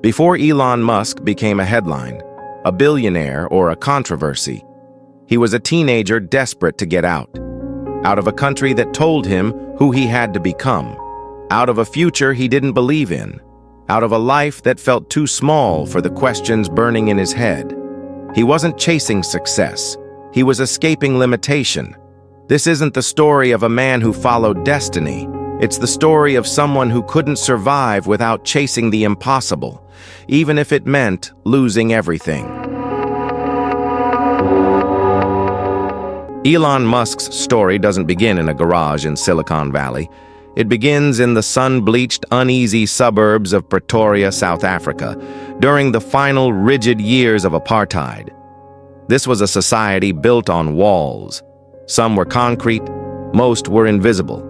Before Elon Musk became a headline, a billionaire, or a controversy, he was a teenager desperate to get out of a country that told him who he had to become, out of a future he didn't believe in, out of a life that felt too small for the questions burning in his head. He wasn't chasing success. He was escaping limitation. This isn't the story of a man who followed destiny. It's the story of someone who couldn't survive without chasing the impossible, even if it meant losing everything. Elon Musk's story doesn't begin in a garage in Silicon Valley. It begins in the sun-bleached, uneasy suburbs of Pretoria, South Africa, during the final rigid years of apartheid. This was a society built on walls. Some were concrete, most were invisible.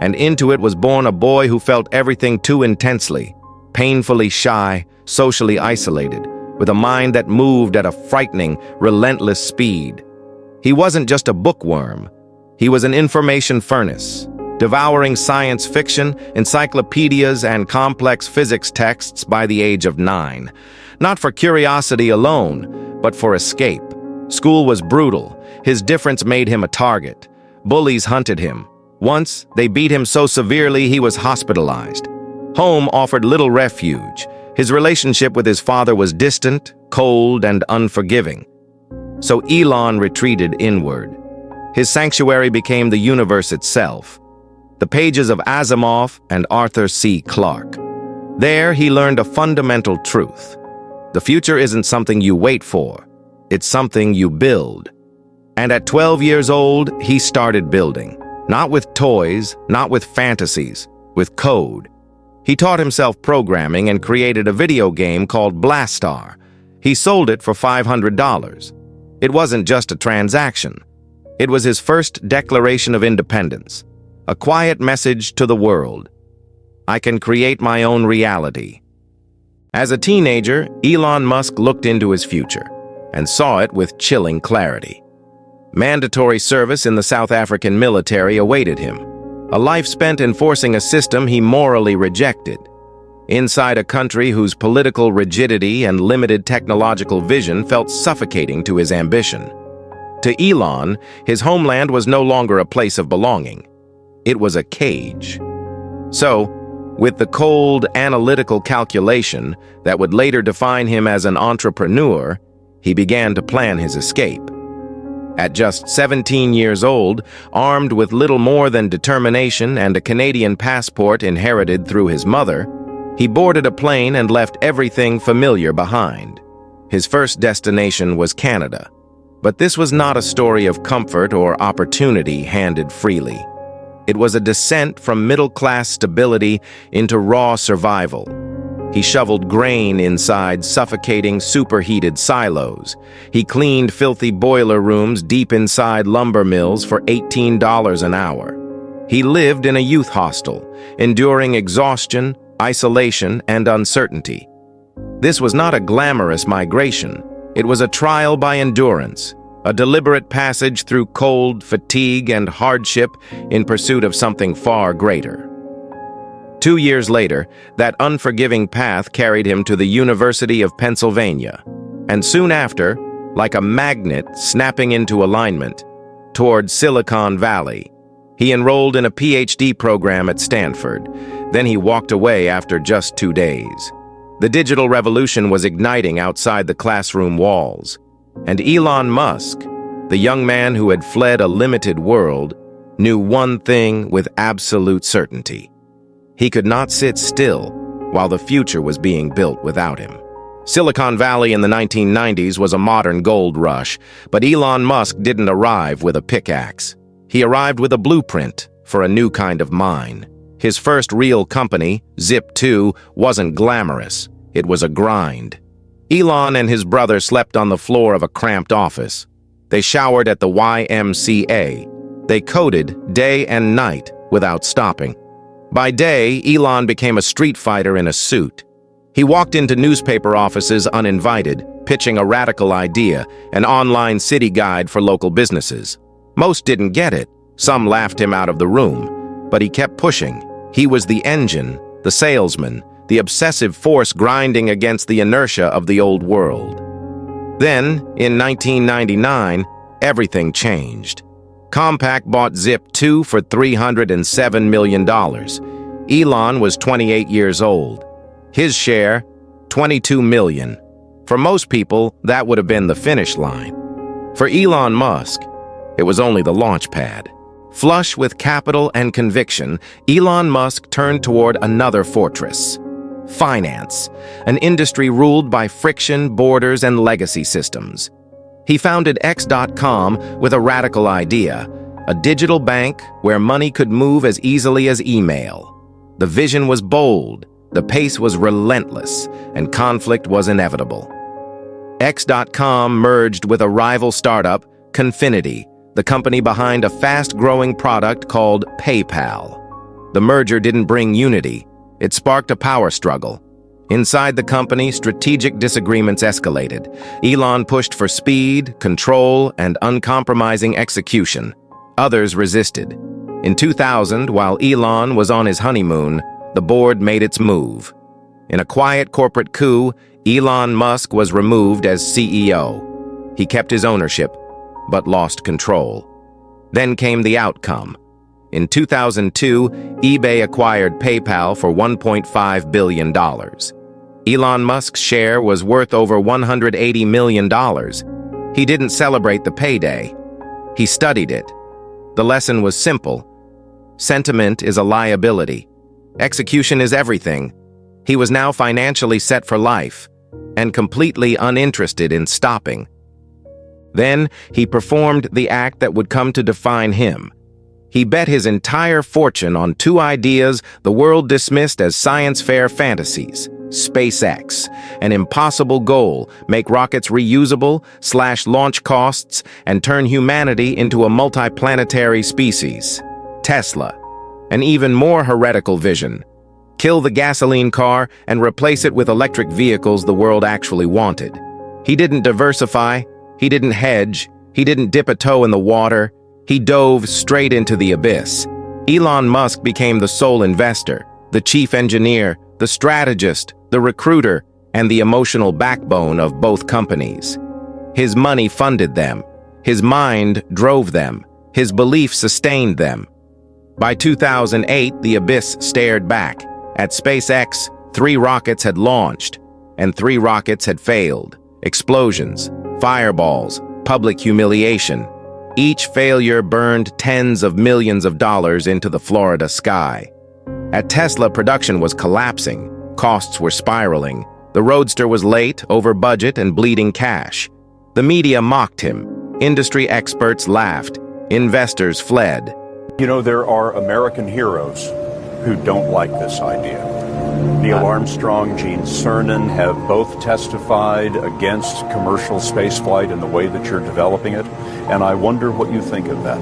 And into it was born a boy who felt everything too intensely, painfully shy, socially isolated, with a mind that moved at a frightening, relentless speed. He wasn't just a bookworm. He was an information furnace, devouring science fiction, encyclopedias, and complex physics texts by the age of 9. Not for curiosity alone, but for escape. School was brutal. His difference made him a target. Bullies hunted him. Once, they beat him so severely he was hospitalized. Home offered little refuge. His relationship with his father was distant, cold, and unforgiving. So Elon retreated inward. His sanctuary became the universe itself, the pages of Asimov and Arthur C. Clarke. There, he learned a fundamental truth. The future isn't something you wait for. It's something you build. And at 12 years old, he started building. Not with toys, not with fantasies, with code. He taught himself programming and created a video game called Blastar. He sold it for $500. It wasn't just a transaction. It was his first declaration of independence, a quiet message to the world. I can create my own reality. As a teenager, Elon Musk looked into his future and saw it with chilling clarity. Mandatory service in the South African military awaited him, a life spent enforcing a system he morally rejected. Inside a country whose political rigidity and limited technological vision felt suffocating to his ambition. To Elon, his homeland was no longer a place of belonging. It was a cage. So, with the cold, analytical calculation that would later define him as an entrepreneur, he began to plan his escape. At just 17 years old, armed with little more than determination and a Canadian passport inherited through his mother, he boarded a plane and left everything familiar behind. His first destination was Canada. But this was not a story of comfort or opportunity handed freely. It was a descent from middle-class stability into raw survival. He shoveled grain inside suffocating, superheated silos. He cleaned filthy boiler rooms deep inside lumber mills for $18 an hour. He lived in a youth hostel, enduring exhaustion, isolation, and uncertainty. This was not a glamorous migration. It was a trial by endurance, a deliberate passage through cold, fatigue, and hardship in pursuit of something far greater. 2 years later, that unforgiving path carried him to the University of Pennsylvania, and soon after, like a magnet snapping into alignment, toward Silicon Valley. He enrolled in a PhD program at Stanford. Then he walked away after just 2 days. The digital revolution was igniting outside the classroom walls, and Elon Musk, the young man who had fled a limited world, knew one thing with absolute certainty. He could not sit still while the future was being built without him. Silicon Valley in the 1990s was a modern gold rush, but Elon Musk didn't arrive with a pickaxe. He arrived with a blueprint for a new kind of mine. His first real company, Zip2, wasn't glamorous. It was a grind. Elon and his brother slept on the floor of a cramped office. They showered at the YMCA. They coded day and night without stopping. By day, Elon became a street fighter in a suit. He walked into newspaper offices uninvited, pitching a radical idea, an online city guide for local businesses. Most didn't get it. Some laughed him out of the room. But he kept pushing. He was the engine, the salesman, the obsessive force grinding against the inertia of the old world. Then, in 1999, everything changed. Compaq bought Zip2 for $307 million. Elon was 28 years old. His share, $22 million. For most people, that would have been the finish line. For Elon Musk, it was only the launch pad. Flush with capital and conviction, Elon Musk turned toward another fortress: finance, an industry ruled by friction, borders, and legacy systems. He founded X.com with a radical idea: a digital bank where money could move as easily as email. The vision was bold, the pace was relentless, and conflict was inevitable. X.com merged with a rival startup, Confinity, the company behind a fast-growing product called PayPal. The merger didn't bring unity. It sparked a power struggle. Inside the company, strategic disagreements escalated. Elon pushed for speed, control, and uncompromising execution. Others resisted. In 2000, while Elon was on his honeymoon, the board made its move. In a quiet corporate coup, Elon Musk was removed as CEO. He kept his ownership, but lost control. Then came the outcome. In 2002, eBay acquired PayPal for $1.5 billion. Elon Musk's share was worth over $180 million. He didn't celebrate the payday. He studied it. The lesson was simple. Sentiment is a liability. Execution is everything. He was now financially set for life, and completely uninterested in stopping. Then he performed the act that would come to define him. He bet his entire fortune on two ideas the world dismissed as science fair fantasies: SpaceX, an impossible goal, make rockets reusable, slash launch costs, and turn humanity into a multiplanetary species; Tesla, an even more heretical vision: kill the gasoline car and replace it with electric vehicles the world actually wanted. He didn't diversify, he didn't hedge, he didn't dip a toe in the water. He dove straight into the abyss. Elon Musk became the sole investor, the chief engineer, the strategist, the recruiter, and the emotional backbone of both companies. His money funded them. His mind drove them. His belief sustained them. By 2008, the abyss stared back. At SpaceX, 3 rockets had launched, and 3 rockets had failed. Explosions, fireballs, public humiliation. Each failure burned tens of millions of dollars into the Florida sky. At Tesla, production was collapsing. Costs were spiraling. The Roadster was late, over budget, and bleeding cash. The media mocked him. Industry experts laughed. Investors fled. You know, there are American heroes who don't like this idea. Neil Armstrong, Gene Cernan have both testified against commercial spaceflight in the way that you're developing it, and I wonder what you think of that.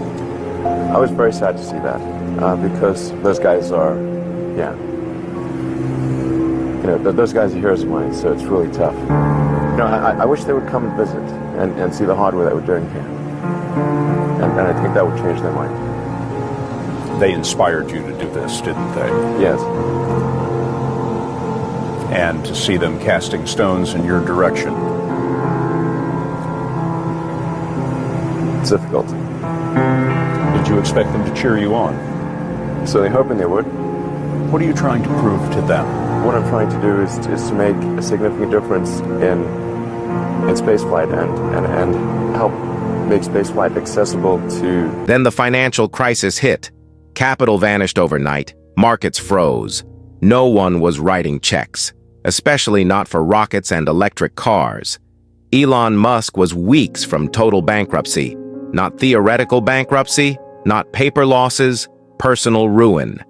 I was very sad to see that, because those guys are, those guys are heroes of mine, so it's really tough. I wish they would come and visit and see the hardware that we're doing here, and I think that would change their mind. They inspired you to do this, didn't they? Yes. And to see them casting stones in your direction. It's difficult. Did you expect them to cheer you on? So they're hoping they would. What are you trying to prove to them? What I'm trying to do is to make a significant difference in spaceflight and help make spaceflight accessible to... Then the financial crisis hit. Capital vanished overnight. Markets froze. No one was writing checks, especially not for rockets and electric cars. Elon Musk was weeks from total bankruptcy. Not theoretical bankruptcy, not paper losses, personal ruin.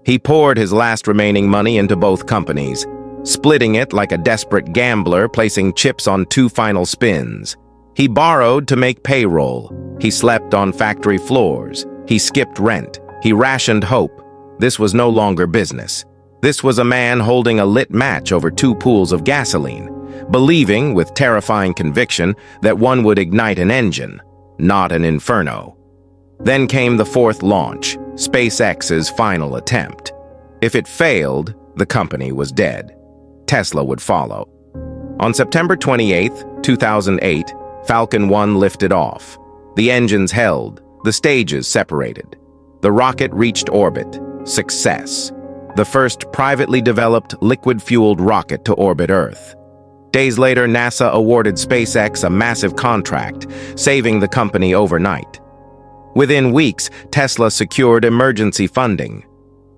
He poured his last remaining money into both companies, splitting it like a desperate gambler placing chips on 2 final spins. He borrowed to make payroll. He slept on factory floors. He skipped rent. He rationed hope. This was no longer business. This was a man holding a lit match over 2 pools of gasoline, believing, with terrifying conviction, that one would ignite an engine, not an inferno. Then came the 4th launch, SpaceX's final attempt. If it failed, the company was dead. Tesla would follow. On September 28, 2008, Falcon 1 lifted off. The engines held, the stages separated. The rocket reached orbit. Success. The first privately developed liquid-fueled rocket to orbit Earth. Days later, NASA awarded SpaceX a massive contract, saving the company overnight. Within weeks, Tesla secured emergency funding.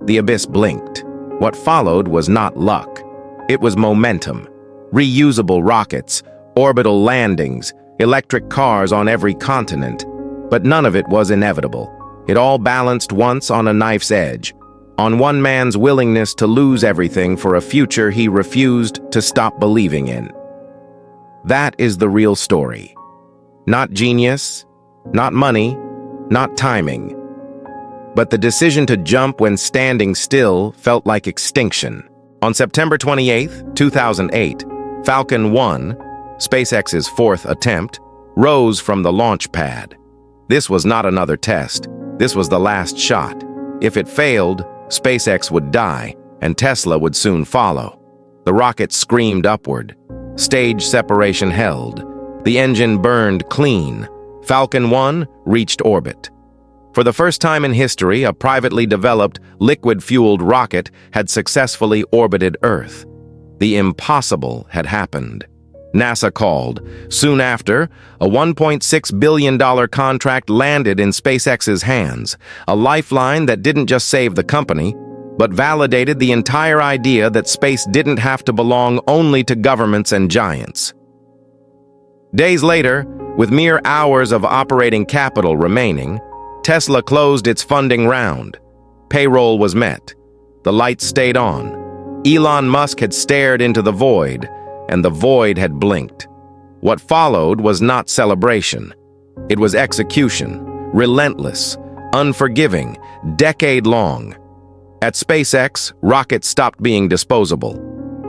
The abyss blinked. What followed was not luck. It was momentum. Reusable rockets, orbital landings, electric cars on every continent. But none of it was inevitable. It all balanced once on a knife's edge, on one man's willingness to lose everything for a future he refused to stop believing in. That is the real story. Not genius, not money, not timing. But the decision to jump when standing still felt like extinction. On September 28, 2008, Falcon 1, SpaceX's fourth attempt, rose from the launch pad. This was not another test. This was the last shot. If it failed, SpaceX would die, and Tesla would soon follow. The rocket screamed upward. Stage separation held. The engine burned clean. Falcon 1 reached orbit. For the first time in history, a privately developed, liquid-fueled rocket had successfully orbited Earth. The impossible had happened. NASA called. Soon after, a $1.6 billion contract landed in SpaceX's hands, a lifeline that didn't just save the company, but validated the entire idea that space didn't have to belong only to governments and giants. Days later, with mere hours of operating capital remaining, Tesla closed its funding round. Payroll was met. The lights stayed on. Elon Musk had stared into the void, and the void had blinked. What followed was not celebration. It was execution, relentless, unforgiving, decade-long. At SpaceX, rockets stopped being disposable.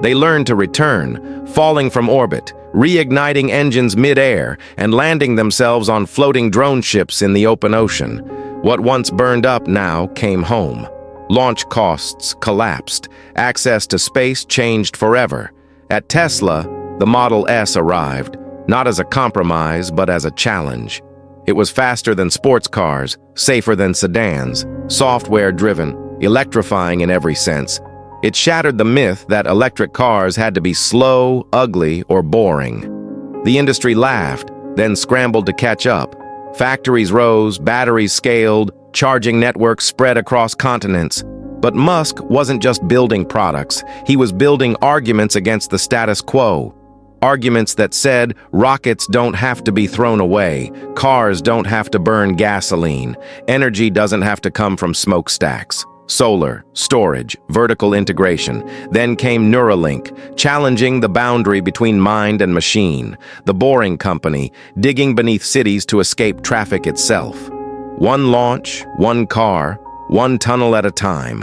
They learned to return, falling from orbit, reigniting engines mid-air, and landing themselves on floating drone ships in the open ocean. What once burned up now came home. Launch costs collapsed. Access to space changed forever. At Tesla, the Model S arrived, not as a compromise, but as a challenge. It was faster than sports cars, safer than sedans, software-driven, electrifying in every sense. It shattered the myth that electric cars had to be slow, ugly, or boring. The industry laughed, then scrambled to catch up. Factories rose, batteries scaled, charging networks spread across continents. But Musk wasn't just building products, he was building arguments against the status quo. Arguments that said rockets don't have to be thrown away, cars don't have to burn gasoline, energy doesn't have to come from smokestacks. Solar, storage, vertical integration. Then came Neuralink, challenging the boundary between mind and machine. The Boring Company, digging beneath cities to escape traffic itself. One launch, one car, one tunnel at a time.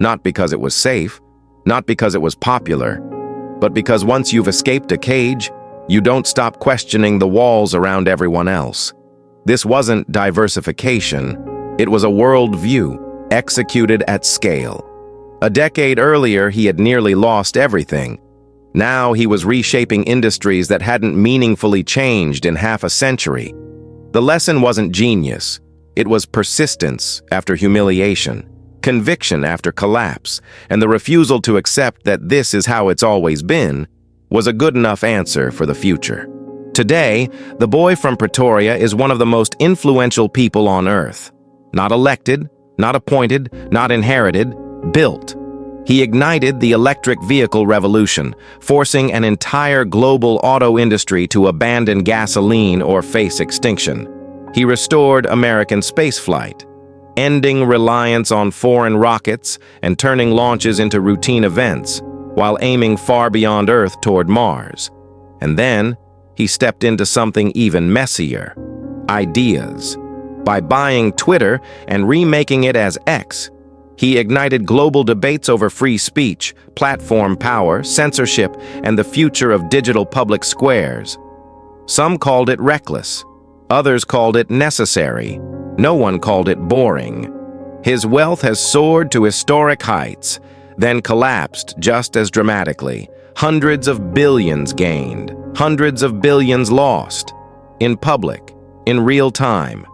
Not because it was safe, not because it was popular, but because once you've escaped a cage, you don't stop questioning the walls around everyone else. This wasn't diversification, it was a worldview, executed at scale. A decade earlier, he had nearly lost everything. Now he was reshaping industries that hadn't meaningfully changed in half a century. The lesson wasn't genius, it was persistence after humiliation. Conviction after collapse, and the refusal to accept that this is how it's always been, was a good enough answer for the future. Today, the boy from Pretoria is one of the most influential people on Earth. Not elected, not appointed, not inherited, built. He ignited the electric vehicle revolution, forcing an entire global auto industry to abandon gasoline or face extinction. He restored American spaceflight, ending reliance on foreign rockets and turning launches into routine events, while aiming far beyond Earth toward Mars. And then, he stepped into something even messier: ideas. By buying Twitter and remaking it as X, he ignited global debates over free speech, platform power, censorship, and the future of digital public squares. Some called it reckless. Others called it necessary. No one called it boring. His wealth has soared to historic heights, then collapsed just as dramatically. Hundreds of billions gained, hundreds of billions lost. In public, in real time.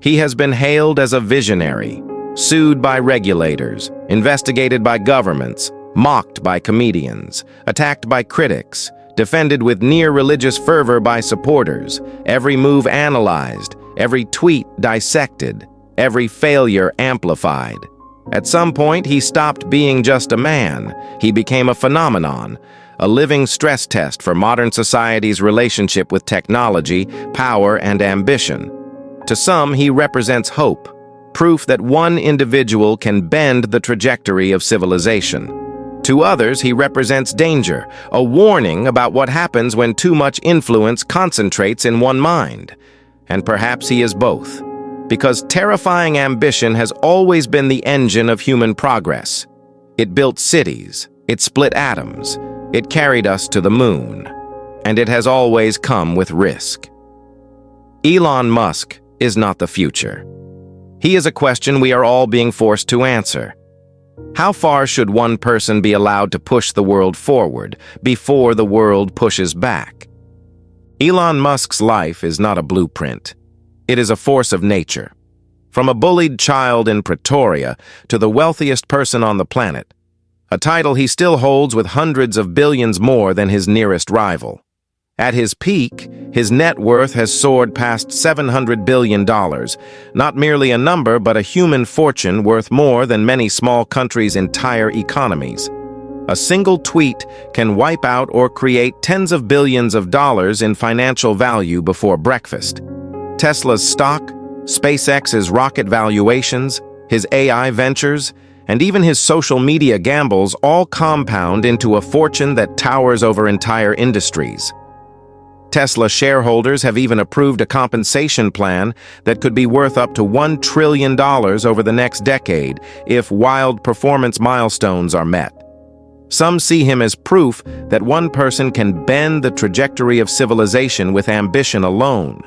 He has been hailed as a visionary, sued by regulators, investigated by governments, mocked by comedians, attacked by critics, defended with near-religious fervor by supporters, every move analyzed, every tweet dissected, every failure amplified. At some point, he stopped being just a man. He became a phenomenon, a living stress test for modern society's relationship with technology, power, and ambition. To some, he represents hope, proof that one individual can bend the trajectory of civilization. To others, he represents danger, a warning about what happens when too much influence concentrates in one mind. And perhaps he is both, because terrifying ambition has always been the engine of human progress. It built cities, it split atoms, it carried us to the moon, and it has always come with risk. Elon Musk is not the future. He is a question we are all being forced to answer. How far should one person be allowed to push the world forward before the world pushes back? Elon Musk's life is not a blueprint. It is a force of nature. From a bullied child in Pretoria to the wealthiest person on the planet, a title he still holds with hundreds of billions more than his nearest rival. At his peak, his net worth has soared past $700 billion, not merely a number but a human fortune worth more than many small countries' entire economies. A single tweet can wipe out or create tens of billions of dollars in financial value before breakfast. Tesla's stock, SpaceX's rocket valuations, his AI ventures, and even his social media gambles all compound into a fortune that towers over entire industries. Tesla shareholders have even approved a compensation plan that could be worth up to $1 trillion over the next decade if wild performance milestones are met. Some see him as proof that one person can bend the trajectory of civilization with ambition alone.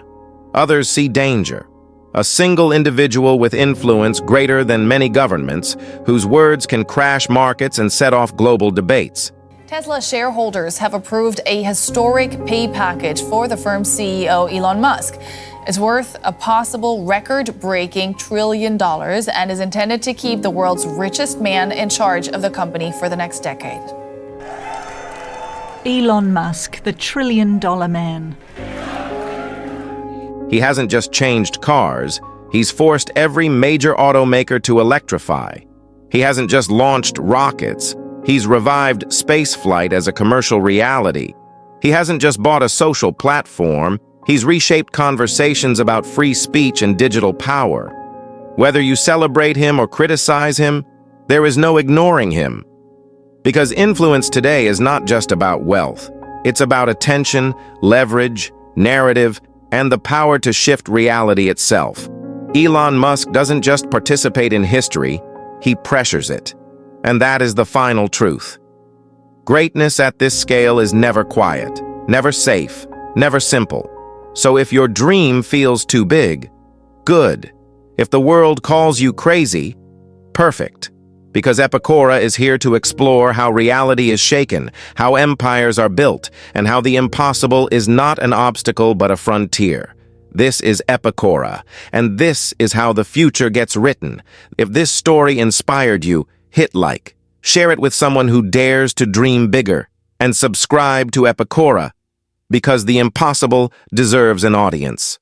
Others see danger. A single individual with influence greater than many governments, whose words can crash markets and set off global debates. Tesla shareholders have approved a historic pay package for the firm's CEO, Elon Musk. It's worth a possible record-breaking $1 trillion and is intended to keep the world's richest man in charge of the company for the next decade. Elon Musk, the $1 trillion man. He hasn't just changed cars, he's forced every major automaker to electrify. He hasn't just launched rockets, he's revived spaceflight as a commercial reality. He hasn't just bought a social platform, he's reshaped conversations about free speech and digital power. Whether you celebrate him or criticize him, there is no ignoring him. Because influence today is not just about wealth. It's about attention, leverage, narrative, and the power to shift reality itself. Elon Musk doesn't just participate in history, he pressures it. And that is the final truth. Greatness at this scale is never quiet, never safe, never simple. So if your dream feels too big, good. If the world calls you crazy, perfect. Because Epicora is here to explore how reality is shaken, how empires are built, and how the impossible is not an obstacle but a frontier. This is Epicora, and this is how the future gets written. If this story inspired you, hit like, share it with someone who dares to dream bigger, and subscribe to Epicora, because the impossible deserves an audience.